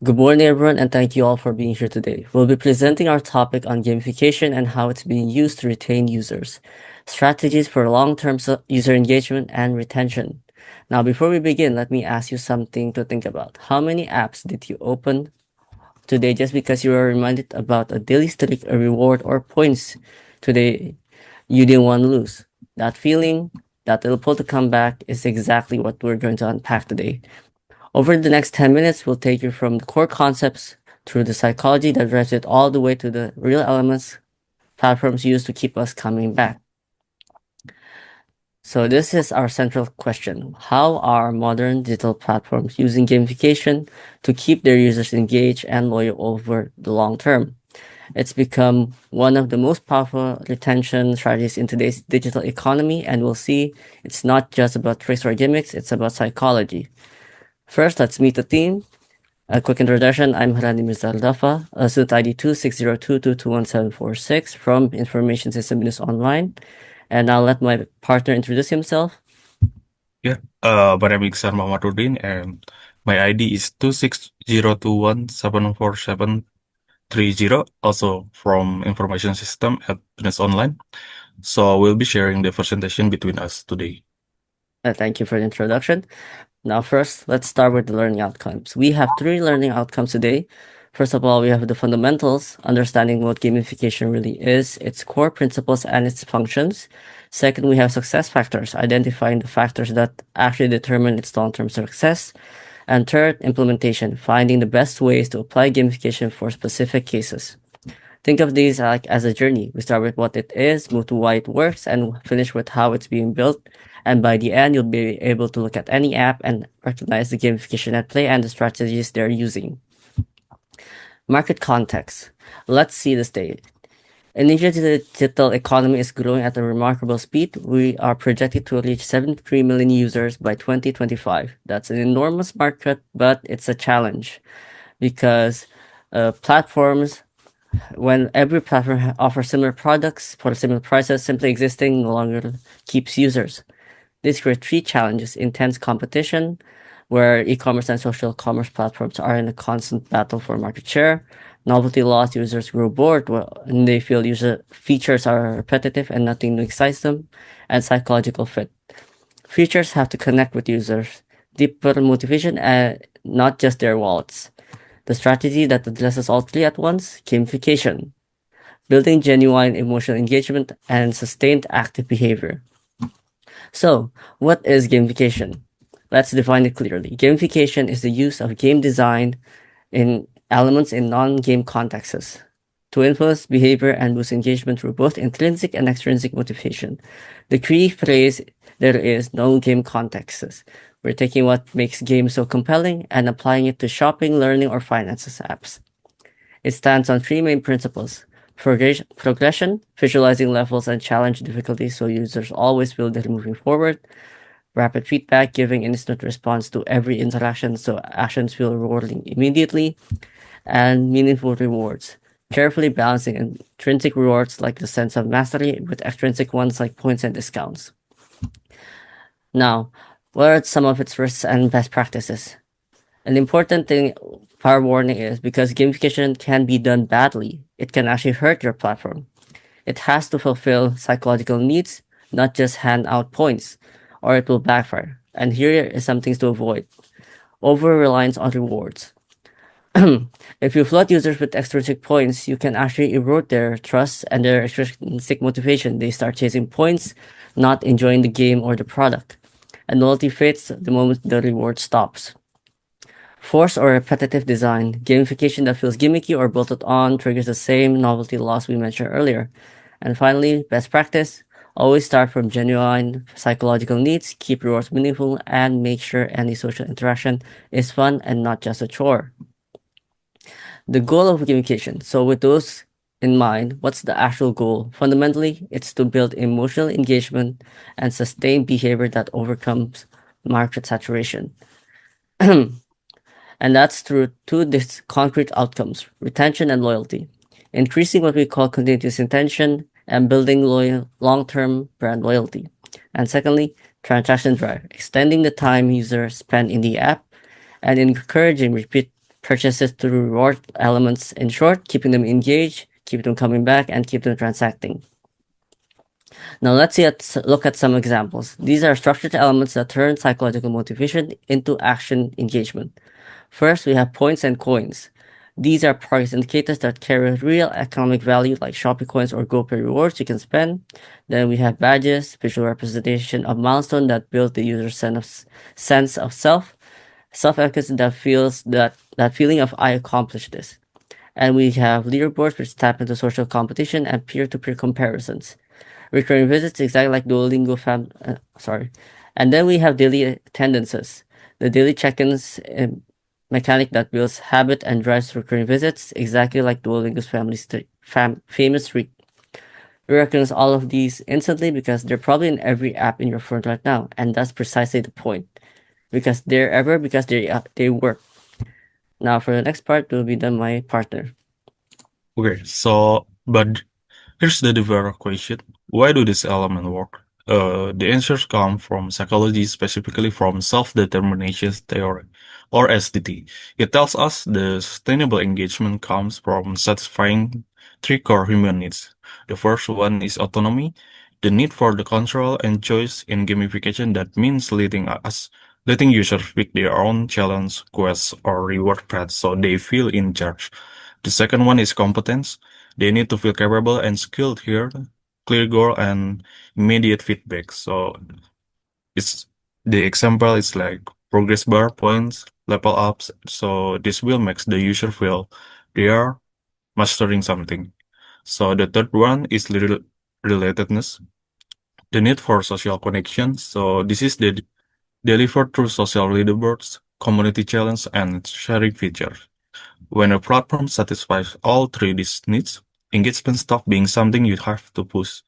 Good morning, everyone, and thank you all for being here today. We'll be presenting our topic on gamification and how it's being used to retain users, strategies for long-term user engagement and retention. Now, before we begin, let me ask you something to think about. How many apps did you open today just because you were reminded about a daily streak, a reward, or points today you didn't want to lose? That feeling, that little pull to come back is exactly what we're going to unpack today. Over the next 10 minutes, we'll take you from the core concepts through the psychology that drives it all the way to the real elements platforms use to keep us coming back. So, this is our central question. How are modern digital platforms using gamification to keep their users engaged and loyal over the long term? It's become one of the most powerful retention strategies in today's digital economy, and we'll see it's not just about tricks or gimmicks, it's about psychology. First, let's meet the team. A quick introduction. I'm Harani Mizaldafa, student ID 26022211746 from Information System News Online. And I'll let my partner introduce himself. Yeah, my name is Iksan Mahmududin, and my ID is 26021744730, also from Information System at Business Online. So we'll be sharing the presentation between us today. Thank you for the introduction. Now, first, let's start with the learning outcomes. We have three learning outcomes today. First of all, we have the fundamentals, understanding what gamification really is, its core principles, and its functions. Second, we have success factors, identifying the factors that actually determine its long-term success. And third, implementation, finding the best ways to apply gamification for specific cases. Think of these like as a journey. We start with what it is, move to why it works, and finish with how it's being built. And by the end, you'll be able to look at any app and recognize the gamification at play and the strategies they're using. Market context. Let's see the state. India's digital economy is growing at a remarkable speed. We are projected to reach 73 million users by 2025. That's an enormous market, but it's a challenge because platforms when every platform offers similar products for similar prices, simply existing no longer keeps users. This creates three challenges: intense competition, where e-commerce and social commerce platforms are in a constant battle for market share; novelty loss, users grow bored when they feel user features are repetitive and nothing new excites them; and psychological fit. Features have to connect with users, deeper motivation, and not just their wallets. The strategy that addresses all three at once: gamification, building genuine emotional engagement and sustained active behavior. So, what is gamification? Let's define it clearly. Gamification is the use of game design in elements in non-game contexts to influence behavior and boost engagement through both intrinsic and extrinsic motivation. The key phrase there is no game contexts. We're taking what makes games so compelling and applying it to shopping, learning, or finances apps. It stands on three main principles: progression, visualizing levels and challenge difficulty so users always feel they're moving forward; rapid feedback, giving instant response to every interaction so actions feel rewarding immediately; and meaningful rewards, carefully balancing intrinsic rewards like the sense of mastery with extrinsic ones like points and discounts. Now, what are some of its risks and best practices? An important thing, power warning, is because gamification can be done badly, it can actually hurt your platform. It has to fulfill psychological needs, not just hand out points, or it will backfire. And here is some things to avoid: over reliance on rewards. If you flood users with extrinsic points, you can actually erode their trust and their extrinsic motivation. They start chasing points, not enjoying the game or the product. And loyalty fades the moment the reward stops. Forced or repetitive design, gamification that feels gimmicky or bolted on triggers the same novelty loss we mentioned earlier. And finally, best practice: always start from genuine psychological needs, keep rewards meaningful, and make sure any social interaction is fun and not just a chore. The goal of gamification. So, with those in mind, what's the actual goal? Fundamentally, it's to build emotional engagement and sustain behavior that overcomes market saturation. And that's through two concrete outcomes: retention and loyalty, increasing what we call continuous intention and building loyal long-term brand loyalty. And secondly, transaction drive, extending the time users spend in the app and encouraging repeat purchases through reward elements. In short, keeping them engaged, keep them coming back, and keep them transacting. Now look at some examples. These are structured elements that turn psychological motivation into action engagement. First, we have points and coins. These are progress indicators that carry real economic value like shopping coins or GoPay rewards you can spend. Then we have badges, visual representation of milestone that build the user's sense of self-efficacy that feels that feeling of I accomplished this. And we have leaderboards which tap into social competition and peer-to-peer comparisons. Recurring visits, exactly like Duolingo sorry. And then we have daily attendances. The daily check-ins mechanic that builds habit and drives recurring visits, exactly like Duolingo's famous streak. We recognize all of these instantly because they're probably in every app in your phone right now, and that's precisely the point. Because they work. Now for the next part will be done my partner. Okay, so, but here's the deeper question. Why do this element work? The answers come from psychology, specifically from self-determination theory, or SDT. It tells us the sustainable engagement comes from satisfying three core human needs. The first one is autonomy, the need for the control and choice in gamification. That means letting users pick their own challenge, quests, or reward paths so they feel in charge. The second one is competence. They need to feel capable and skilled here, clear goal and immediate feedback. So it's the example is like progress bar points, level ups. So this will makes the user feel they are mastering something. So the third one is relatedness, the need for social connection. So this is delivered through social leaderboards, community challenge, and sharing features. When a platform satisfies all three these needs, engagement stops being something you have to push.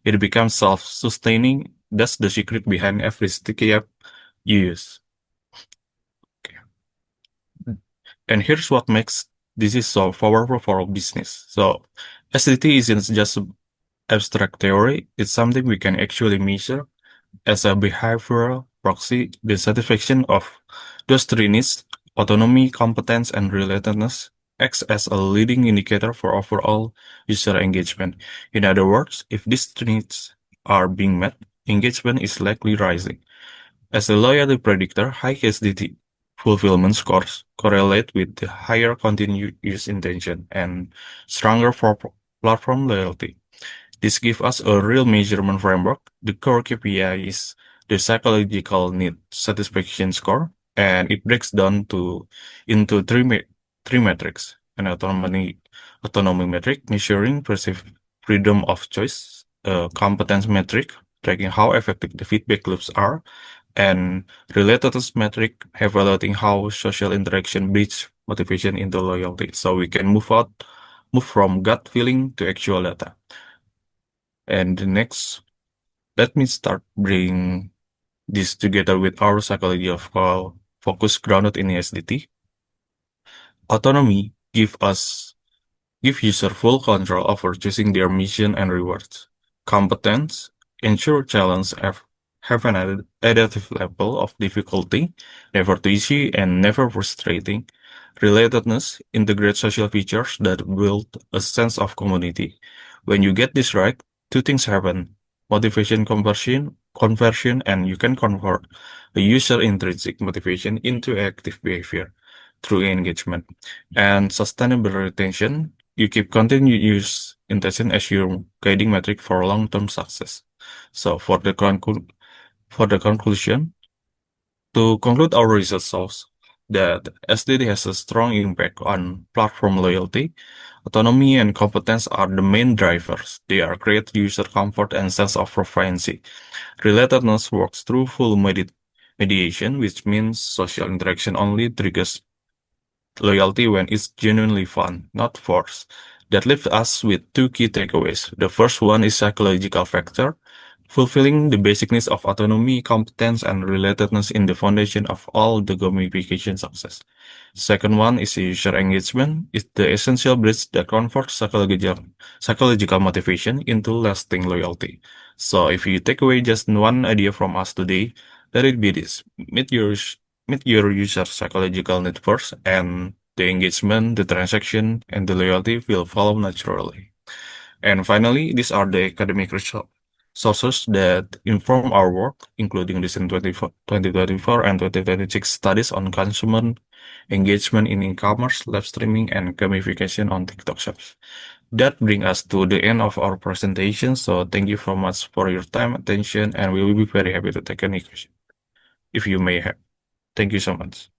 It becomes self-sustaining. That's the secret behind every sticky app you use. Okay. And here's what makes this is so powerful for business. So SDT isn't just abstract theory, it's something we can actually measure as a behavioral proxy. The satisfaction of those three needs, autonomy, competence, and relatedness, acts as a leading indicator for overall user engagement. In other words, if these three needs are being met, engagement is likely rising. As a loyalty predictor, high SDT fulfillment scores correlate with the higher continued use intention and stronger platform loyalty. This gives us a real measurement framework. The core KPI is the psychological need satisfaction score, and it breaks down into three metrics: an autonomy metric measuring perceived freedom of choice, a competence metric tracking how effective the feedback loops are, and relatedness metric evaluating how social interaction breeds motivation into loyalty. So we can move from gut feeling to actual data. And the next, let me start bring this together with our psychology of focus grounded in SDT. Autonomy give user full control over choosing their mission and rewards. Competence ensure have an adaptive level of difficulty, never too easy and never frustrating. Relatedness integrate social features that build a sense of community. When you get this right, two things happen. Motivation conversion, and you can convert a user intrinsic motivation into active behavior through engagement. And sustainable retention, you keep continued use intention as your guiding metric for long-term success. So for the conclusion, to conclude our research shows that SDD has a strong impact on platform loyalty. Autonomy and competence are the main drivers. They are create user comfort and sense of proficiency. Relatedness works through full mediation, which means social interaction only triggers loyalty when it's genuinely fun, not forced. That leaves us with two key takeaways. The first one is psychological factor, fulfilling the basic needs of autonomy, competence, and relatedness in the foundation of all the gamification success. Second one is user engagement. It's the essential bridge that converts psychological motivation into lasting loyalty. So if you take away just one idea from us today, let it be this. Meet your user psychological need first and The engagement, the transaction, and the loyalty will follow naturally. And finally, these are the academic sources that inform our work, including recent 2024 and 2026 studies on consumer engagement in e-commerce, live streaming, and gamification on TikTok shops. That brings us to the end of our presentation. So thank you so much for your time, attention, and we will be very happy to take any question if you may have. Thank you so much.